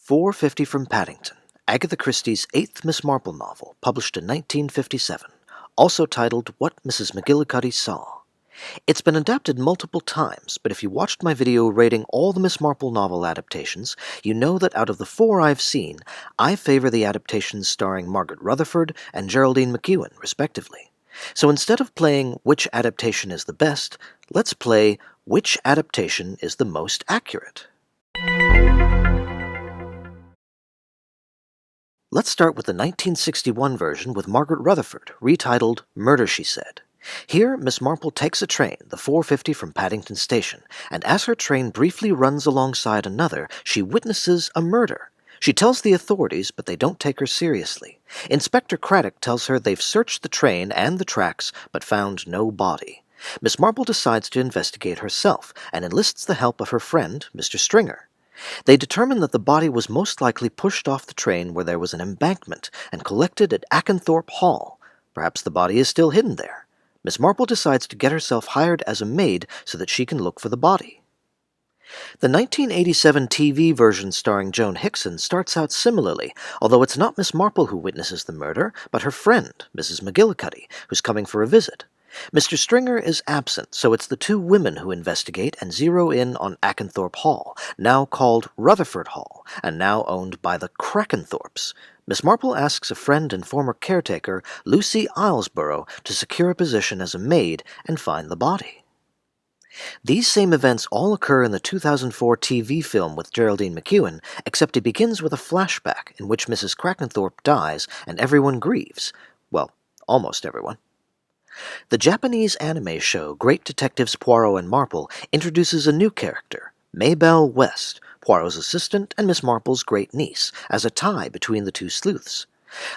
450 from Paddington, Agatha Christie's eighth Miss Marple novel, published in 1957, also titled What Mrs. McGillicuddy Saw. It's been adapted multiple times, but if you watched my video rating all the Miss Marple novel adaptations, you know that out of the four I've seen, I favor the adaptations starring Margaret Rutherford and Geraldine McEwan, respectively. So instead of playing which adaptation is the best, let's play which adaptation is the most accurate. Let's start with the 1961 version with Margaret Rutherford, retitled Murder, She Said. Here, Miss Marple takes a train, the 450 from Paddington Station, and as her train briefly runs alongside another, she witnesses a murder. She tells the authorities, but they don't take her seriously. Inspector Craddock tells her they've searched the train and the tracks, but found no body. Miss Marple decides to investigate herself, and enlists the help of her friend, Mr. Stringer. They determine that the body was most likely pushed off the train where there was an embankment and collected at Krakenthorps Hall. Perhaps the body is still hidden there. Miss Marple decides to get herself hired as a maid so that she can look for the body. The 1987 TV version starring Joan Hickson starts out similarly, although it's not Miss Marple who witnesses the murder, but her friend, Mrs. McGillicuddy, who's coming for a visit. Mr. Stringer is absent, so it's the two women who investigate and zero in on Krakenthorps Hall, now called Rutherford Hall, and now owned by the Krakenthorps. Miss Marple asks a friend and former caretaker, Lucy Islesborough, to secure a position as a maid and find the body. These same events all occur in the 2004 TV film with Geraldine McEwan, except it begins with a flashback in which Mrs. Krakenthorp dies and everyone grieves. Well, almost everyone. The Japanese anime show Great Detectives Poirot and Marple introduces a new character, Maybelle West, Poirot's assistant and Miss Marple's great-niece, as a tie between the two sleuths.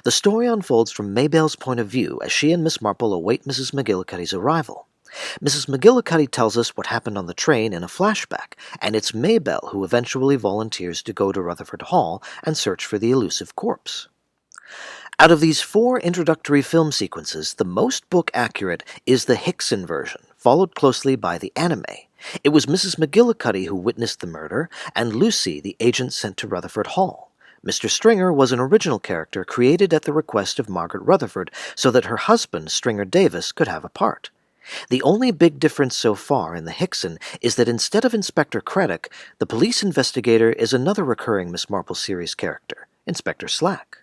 The story unfolds from Maybelle's point of view as she and Miss Marple await Mrs. McGillicuddy's arrival. Mrs. McGillicuddy tells us what happened on the train in a flashback, and it's Maybelle who eventually volunteers to go to Rutherford Hall and search for the elusive corpse. Out of these four introductory film sequences, the most book-accurate is the Hickson version, followed closely by the anime. It was Mrs. McGillicuddy who witnessed the murder, and Lucy, the agent sent to Rutherford Hall. Mr. Stringer was an original character created at the request of Margaret Rutherford so that her husband, Stringer Davis, could have a part. The only big difference so far in the Hickson is that instead of Inspector Craddock, the police investigator is another recurring Miss Marple series character, Inspector Slack.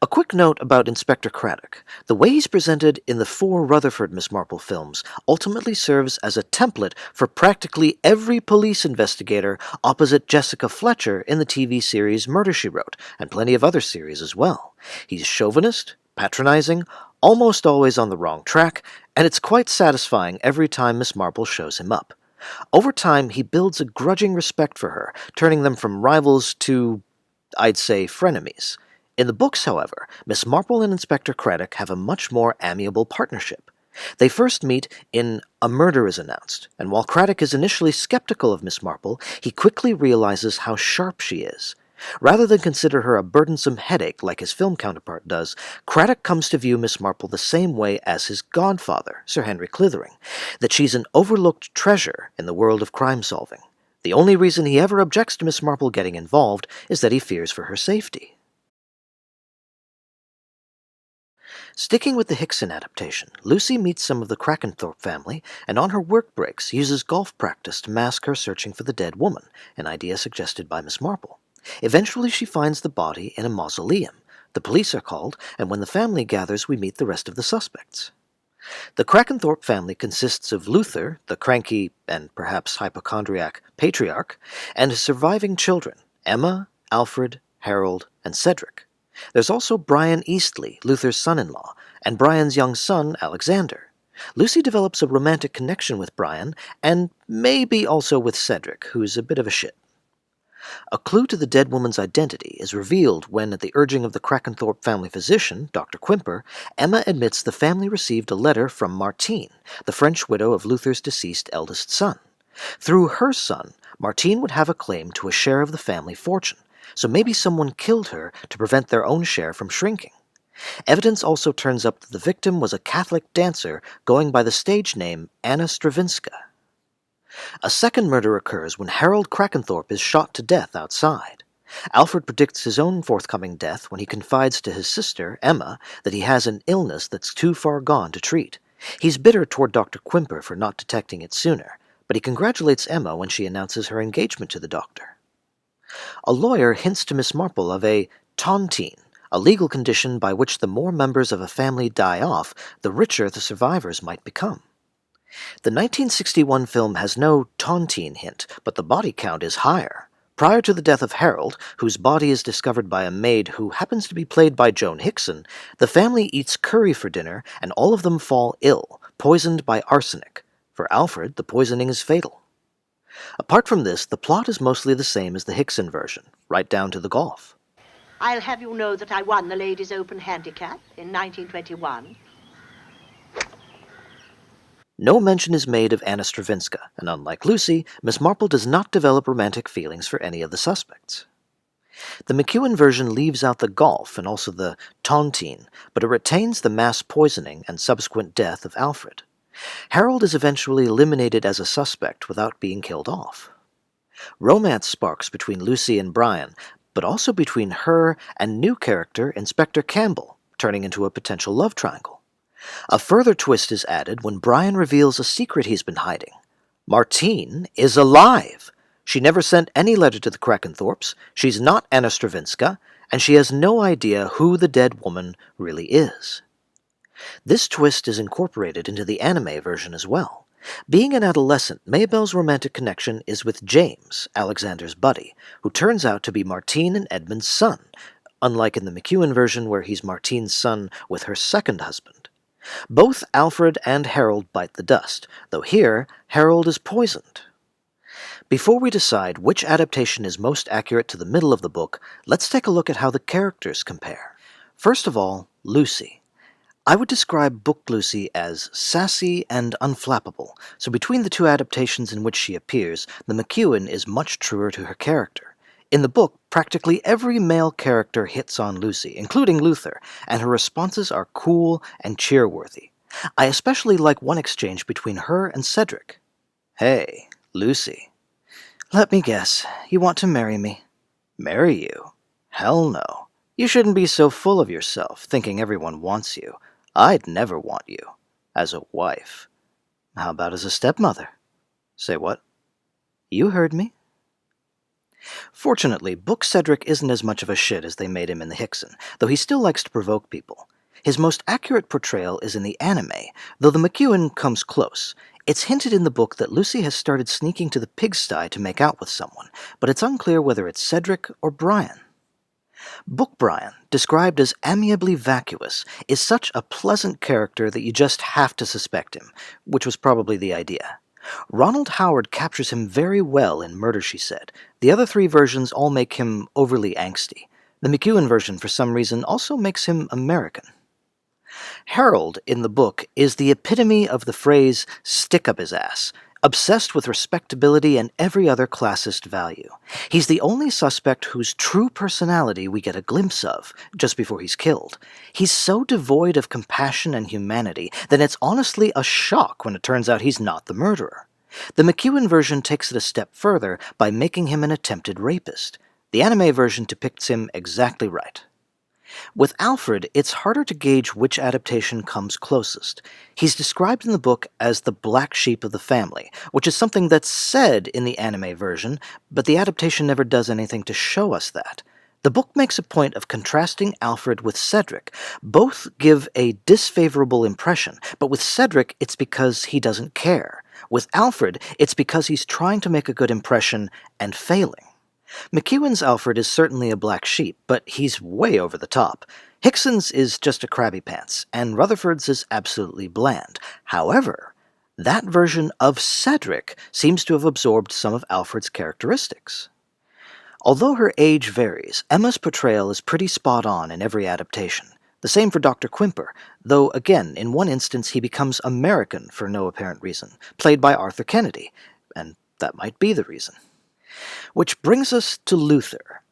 A quick note about Inspector Craddock. The way he's presented in the four Rutherford Miss Marple films ultimately serves as a template for practically every police investigator opposite Jessica Fletcher in the TV series Murder, She Wrote, and plenty of other series as well. He's chauvinist, patronizing, almost always on the wrong track, and it's quite satisfying every time Miss Marple shows him up. Over time, he builds a grudging respect for her, turning them from rivals to, I'd say, frenemies. In the books, however, Miss Marple and Inspector Craddock have a much more amiable partnership. They first meet in A Murder is Announced, and while Craddock is initially skeptical of Miss Marple, he quickly realizes how sharp she is. Rather than consider her a burdensome headache like his film counterpart does, Craddock comes to view Miss Marple the same way as his godfather, Sir Henry Clithering, that she's an overlooked treasure in the world of crime-solving. The only reason he ever objects to Miss Marple getting involved is that he fears for her safety. Sticking with the Hickson adaptation, Lucy meets some of the Krakenthorp family, and on her work breaks uses golf practice to mask her searching for the dead woman, an idea suggested by Miss Marple. Eventually she finds the body in a mausoleum. The police are called, and when the family gathers we meet the rest of the suspects. The Krakenthorp family consists of Luther, the cranky and perhaps hypochondriac patriarch, and his surviving children, Emma, Alfred, Harold, and Cedric. There's also Brian Eastley, Luther's son-in-law, and Brian's young son, Alexander. Lucy develops a romantic connection with Brian, and maybe also with Cedric, who's a bit of a shit. A clue to the dead woman's identity is revealed when, at the urging of the Krakenthorp family physician, Dr. Quimper, Emma admits the family received a letter from Martine, the French widow of Luther's deceased eldest son. Through her son, Martine would have a claim to a share of the family fortune, so maybe someone killed her to prevent their own share from shrinking. Evidence also turns up that the victim was a Catholic dancer going by the stage name Anna Stravinska. A second murder occurs when Harold Krakenthorp is shot to death outside. Alfred predicts his own forthcoming death when he confides to his sister, Emma, that he has an illness that's too far gone to treat. He's bitter toward Dr. Quimper for not detecting it sooner, but he congratulates Emma when she announces her engagement to the doctor. A lawyer hints to Miss Marple of a tontine, a legal condition by which the more members of a family die off, the richer the survivors might become. The 1961 film has no tontine hint, but the body count is higher. Prior to the death of Harold, whose body is discovered by a maid who happens to be played by Joan Hickson, the family eats curry for dinner and all of them fall ill, poisoned by arsenic. For Alfred, the poisoning is fatal. Apart from this, the plot is mostly the same as the Hickson version, right down to the golf. I'll have you know that I won the Ladies' Open Handicap in 1921. No mention is made of Anna Stravinska, and unlike Lucy, Miss Marple does not develop romantic feelings for any of the suspects. The McEwan version leaves out the golf and also the tontine, but it retains the mass poisoning and subsequent death of Alfred. Harold is eventually eliminated as a suspect without being killed off. Romance sparks between Lucy and Brian, but also between her and new character Inspector Campbell, turning into a potential love triangle. A further twist is added when Brian reveals a secret he's been hiding. Martine is alive! She never sent any letter to the Krakenthorps, she's not Anna Stravinska, and she has no idea who the dead woman really is. This twist is incorporated into the anime version as well. Being an adolescent, Maybelle's romantic connection is with James, Alexander's buddy, who turns out to be Martine and Edmund's son, unlike in the McEwan version where he's Martine's son with her second husband. Both Alfred and Harold bite the dust, though here, Harold is poisoned. Before we decide which adaptation is most accurate to the middle of the book, let's take a look at how the characters compare. First of all, Lucy. I would describe Book Lucy as sassy and unflappable, so between the two adaptations in which she appears, the McEwan is much truer to her character. In the book, practically every male character hits on Lucy, including Luther, and her responses are cool and cheerworthy. I especially like one exchange between her and Cedric. "Hey, Lucy. Let me guess, you want to marry me?" "Marry you? Hell no. You shouldn't be so full of yourself, thinking everyone wants you. I'd never want you. As a wife. How about as a stepmother?" "Say what?" "You heard me." Fortunately, Book Cedric isn't as much of a shit as they made him in the Hickson, though he still likes to provoke people. His most accurate portrayal is in the anime, though the McEwan comes close. It's hinted in the book that Lucy has started sneaking to the pigsty to make out with someone, but it's unclear whether it's Cedric or Brian. Book Brian, described as amiably vacuous, is such a pleasant character that you just have to suspect him, which was probably the idea. Ronald Howard captures him very well in Murder, She Said. The other three versions all make him overly angsty. The McEwan version, for some reason, also makes him American. Harold, in the book, is the epitome of the phrase, "stick up his ass," obsessed with respectability and every other classist value. He's the only suspect whose true personality we get a glimpse of just before he's killed. He's so devoid of compassion and humanity that it's honestly a shock when it turns out he's not the murderer. The McEwan version takes it a step further by making him an attempted rapist. The anime version depicts him exactly right. With Alfred, it's harder to gauge which adaptation comes closest. He's described in the book as the black sheep of the family, which is something that's said in the anime version, but the adaptation never does anything to show us that. The book makes a point of contrasting Alfred with Cedric. Both give a disfavorable impression, but with Cedric, it's because he doesn't care. With Alfred, it's because he's trying to make a good impression and failing. McEwan's Alfred is certainly a black sheep, but he's way over the top. Hickson's is just a crabby pants, and Rutherford's is absolutely bland. However, that version of Cedric seems to have absorbed some of Alfred's characteristics. Although her age varies, Emma's portrayal is pretty spot on in every adaptation. The same for Dr. Quimper, though again, in one instance he becomes American for no apparent reason, played by Arthur Kennedy, and that might be the reason. Which brings us to Luther.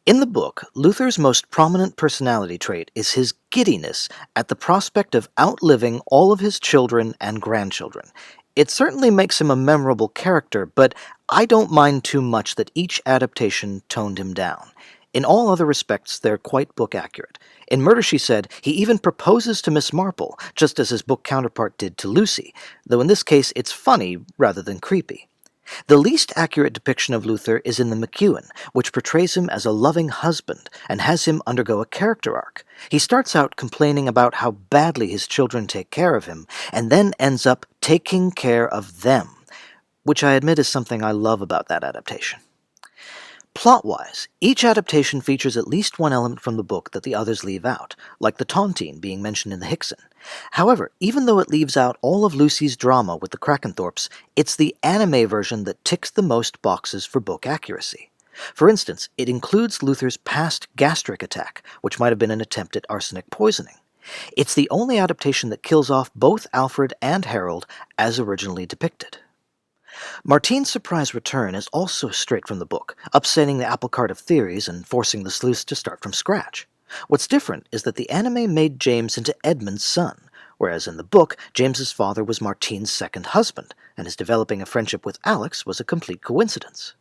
In the book, Luther's most prominent personality trait is his giddiness at the prospect of outliving all of his children and grandchildren. It certainly makes him a memorable character, but I don't mind too much that each adaptation toned him down. In all other respects, they're quite book accurate. In Murder, She Said, he even proposes to Miss Marple, just as his book counterpart did to Lucy, though in this case it's funny rather than creepy. The least accurate depiction of Luther is in the McEwan, which portrays him as a loving husband and has him undergo a character arc. He starts out complaining about how badly his children take care of him, and then ends up taking care of them, which I admit is something I love about that adaptation. Plot-wise, each adaptation features at least one element from the book that the others leave out, like the tontine being mentioned in the Hickson. However, even though it leaves out all of Lucy's drama with the Krakenthorps, it's the anime version that ticks the most boxes for book accuracy. For instance, it includes Luther's past gastric attack, which might have been an attempt at arsenic poisoning. It's the only adaptation that kills off both Alfred and Harold as originally depicted. Martine's surprise return is also straight from the book, upsetting the apple cart of theories and forcing the sleuths to start from scratch. What's different is that the anime made James into Edmund's son, whereas in the book, James's father was Martine's second husband, and his developing a friendship with Alex was a complete coincidence.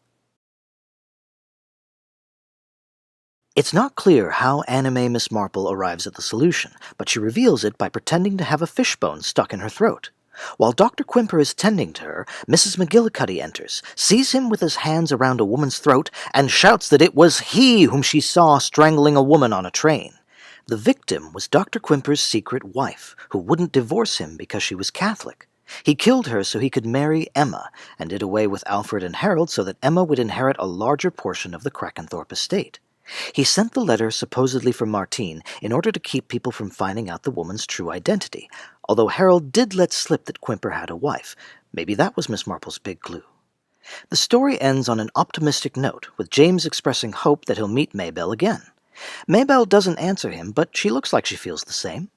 It's not clear how anime Miss Marple arrives at the solution, but she reveals it by pretending to have a fishbone stuck in her throat. While Dr. Quimper is tending to her, Mrs. McGillicuddy enters, sees him with his hands around a woman's throat, and shouts that it was he whom she saw strangling a woman on a train. The victim was Dr. Quimper's secret wife, who wouldn't divorce him because she was Catholic. He killed her so he could marry Emma, and did away with Alfred and Harold so that Emma would inherit a larger portion of the Krakenthorp estate. He sent the letter supposedly from Martine in order to keep people from finding out the woman's true identity, although Harold did let slip that Quimper had a wife. Maybe that was Miss Marple's big clue. The story ends on an optimistic note, with James expressing hope that he'll meet Maybelle again. Maybelle doesn't answer him, but she looks like she feels the same.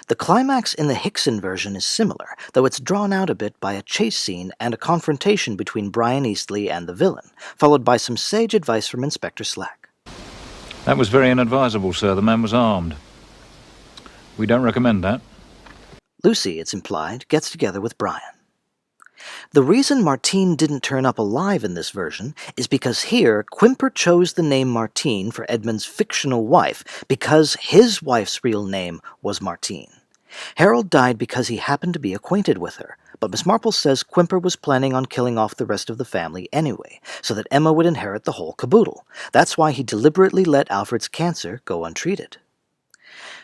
The climax in the Hickson version is similar, though it's drawn out a bit by a chase scene and a confrontation between Brian Eastley and the villain, followed by some sage advice from Inspector Slack. That was very inadvisable, sir. The man was armed. We don't recommend that. Lucy, it's implied, gets together with Brian. The reason Martine didn't turn up alive in this version is because here Quimper chose the name Martine for Edmund's fictional wife because his wife's real name was Martine. Harold died because he happened to be acquainted with her, but Miss Marple says Quimper was planning on killing off the rest of the family anyway, so that Emma would inherit the whole caboodle. That's why he deliberately let Alfred's cancer go untreated.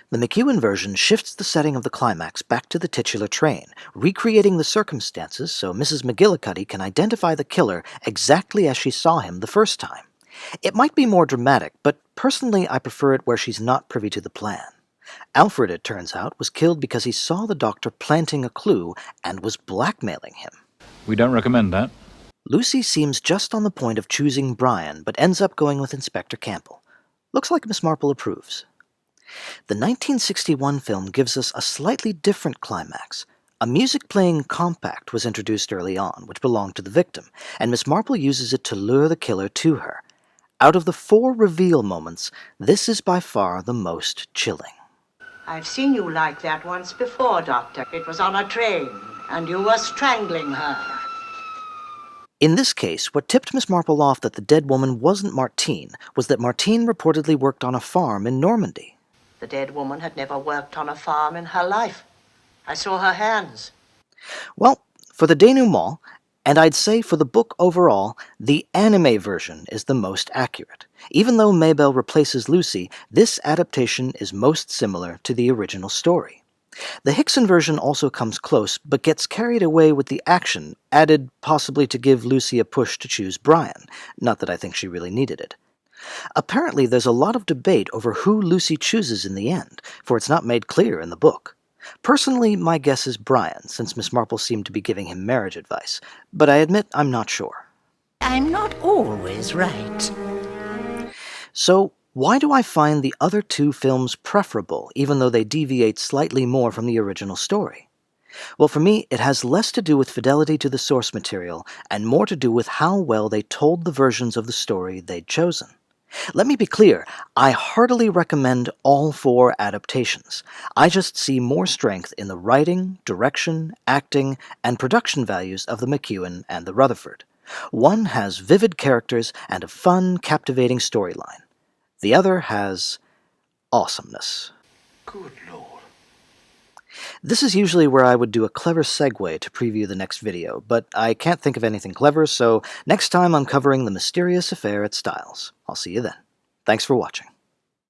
The McEwan version shifts the setting of the climax back to the titular train, recreating the circumstances so Mrs. McGillicuddy can identify the killer exactly as she saw him the first time. It might be more dramatic, but personally I prefer it where she's not privy to the plan. Alfred, it turns out, was killed because he saw the doctor planting a clue and was blackmailing him. We don't recommend that. Lucy seems just on the point of choosing Brian, but ends up going with Inspector Campbell. Looks like Miss Marple approves. The 1961 film gives us a slightly different climax. A music-playing compact was introduced early on, which belonged to the victim, and Miss Marple uses it to lure the killer to her. Out of the 4 reveal moments, this is by far the most chilling. I've seen you like that once before, Doctor. It was on a train, and you were strangling her. In this case, what tipped Miss Marple off that the dead woman wasn't Martine was that Martine reportedly worked on a farm in Normandy. The dead woman had never worked on a farm in her life. I saw her hands. Well, for the denouement, and I'd say for the book overall, the anime version is the most accurate. Even though Maybelle replaces Lucy, this adaptation is most similar to the original story. The Hickson version also comes close, but gets carried away with the action, added possibly to give Lucy a push to choose Brian, not that I think she really needed it. Apparently there's a lot of debate over who Lucy chooses in the end, for it's not made clear in the book. Personally, my guess is Brian, since Miss Marple seemed to be giving him marriage advice, but I admit I'm not sure. I'm not always right. So, why do I find the other 2 films preferable, even though they deviate slightly more from the original story? Well, for me, it has less to do with fidelity to the source material, and more to do with how well they told the versions of the story they'd chosen. Let me be clear, I heartily recommend all 4 adaptations. I just see more strength in the writing, direction, acting, and production values of the McEwan and the Rutherford. One has vivid characters and a fun, captivating storyline. The other has awesomeness. Good Lord. This is usually where I would do a clever segue to preview the next video, but I can't think of anything clever, so next time I'm covering the mysterious affair at Styles. I'll see you then. Thanks for watching.